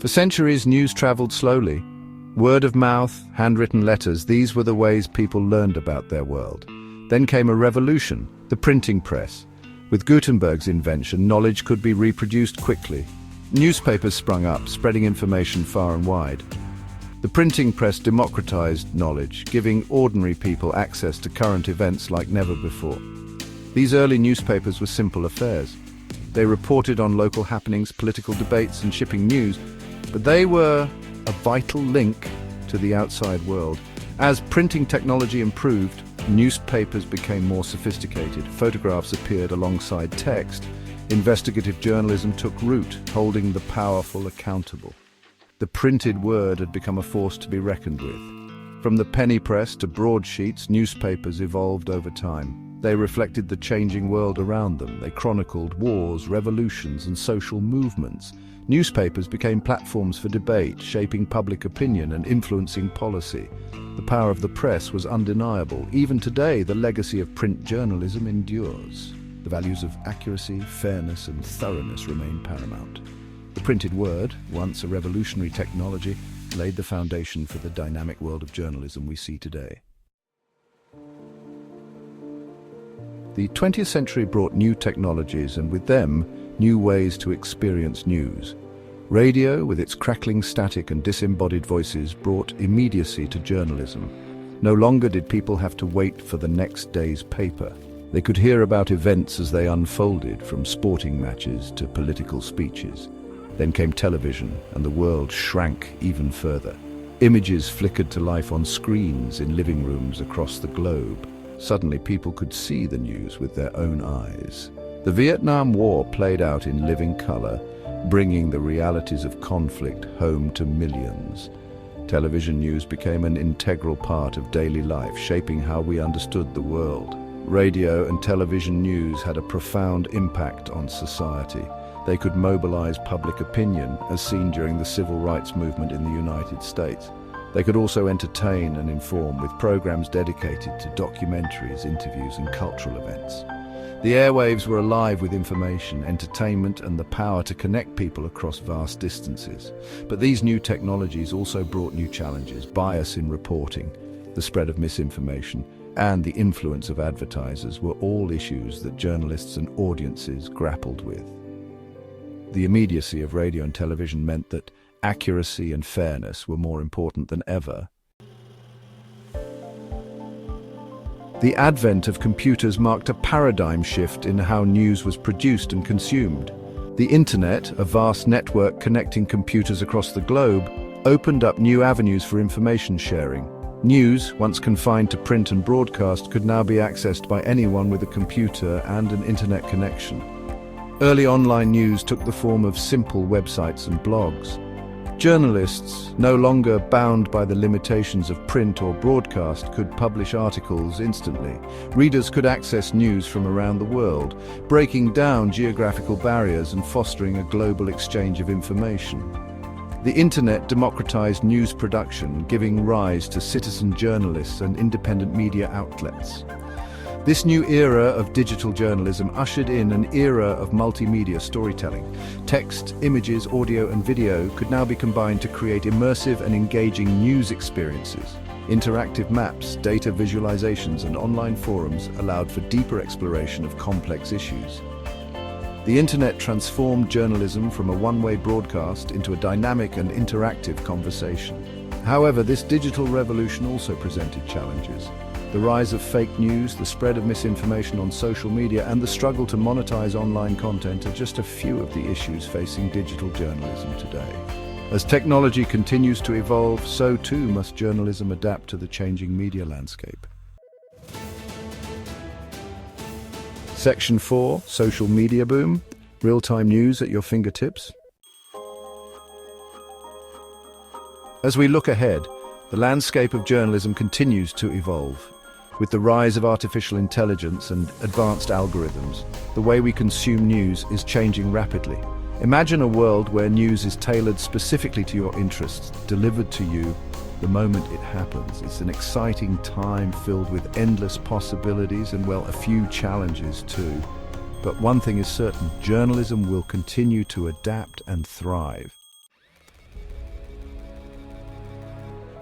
For centuries, news traveled slowly. Word of mouth, handwritten letters, these were the ways people learned about their world. Then came a revolution, the printing press. With Gutenberg's invention, knowledge could be reproduced quickly. Newspapers sprung up, spreading information far and wide. The printing press democratized knowledge, giving ordinary people access to current events like never before. These early newspapers were simple affairs. They reported on local happenings, political debates, and shipping news, but they were a vital link to the outside world. As printing technology improved, newspapers became more sophisticated. Photographs appeared alongside text. Investigative journalism took root, holding the powerful accountable. The printed word had become a force to be reckoned with. From the penny press to broadsheets, newspapers evolved over time. They reflected the changing world around them. They chronicled wars, revolutions, and social movements. Newspapers became platforms for debate, shaping public opinion and influencing policy. The power of the press was undeniable. Even today, the legacy of print journalism endures. The values of accuracy, fairness, and thoroughness remain paramount. The printed word, once a revolutionary technology, laid the foundation for the dynamic world of journalism we see today. The 20th century brought new technologies and with them, new ways to experience news. Radio, with its crackling static and disembodied voices, brought immediacy to journalism. No longer did people have to wait for the next day's paper. They could hear about events as they unfolded, from sporting matches to political speeches. Then came television, and the world shrank even further. Images flickered to life on screens in living rooms across the globe. Suddenly, people could see the news with their own eyes. The Vietnam War played out in living color, bringing the realities of conflict home to millions. Television news became an integral part of daily life, shaping how we understood the world. Radio and television news had a profound impact on society. They could mobilize public opinion, as seen during the civil rights movement in the United States. They could also entertain and inform, with programs dedicated to documentaries, interviews, and cultural events. The airwaves were alive with information, entertainment, and the power to connect people across vast distances. But these new technologies also brought new challenges: bias in reporting, the spread of misinformation, and the influence of advertisers were all issues that journalists and audiences grappled with. The immediacy of radio and television meant that accuracy and fairness were more important than ever. The advent of computers marked a paradigm shift in how news was produced and consumed. The internet, a vast network connecting computers across the globe, opened up new avenues for information sharing. News, once confined to print and broadcast, could now be accessed by anyone with a computer and an internet connection. Early online news took the form of simple websites and blogs. Journalists, no longer bound by the limitations of print or broadcast, could publish articles instantly. Readers could access news from around the world, breaking down geographical barriers and fostering a global exchange of information. The internet democratized news production, giving rise to citizen journalists and independent media outlets. This new era of digital journalism ushered in an era of multimedia storytelling. Text, images, audio, and video could now be combined to create immersive and engaging news experiences. Interactive maps, data visualizations, and online forums allowed for deeper exploration of complex issues. The internet transformed journalism from a one-way broadcast into a dynamic and interactive conversation. However, this digital revolution also presented challenges. The rise of fake news, the spread of misinformation on social media, and the struggle to monetize online content are just a few of the issues facing digital journalism today. As technology continues to evolve, so too must journalism adapt to the changing media landscape. Section 4, Social Media Boom. Real-time news at your fingertips. As we look ahead, the landscape of journalism continues to evolve. With the rise of artificial intelligence and advanced algorithms, the way we consume news is changing rapidly. Imagine a world where news is tailored specifically to your interests, delivered to you the moment it happens. It's an exciting time filled with endless possibilities and, well, a few challenges too. But one thing is certain: journalism will continue to adapt and thrive.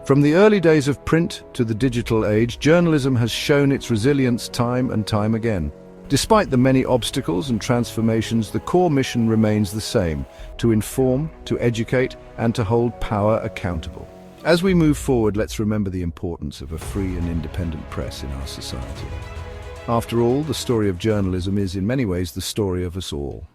From the early days of print to the digital age, journalism has shown its resilience time and time again. Despite the many obstacles and transformations, the core mission remains the same: to inform, to educate, and to hold power accountable. As we move forward, let's remember the importance of a free and independent press in our society. After all, the story of journalism is, in many ways, the story of us all.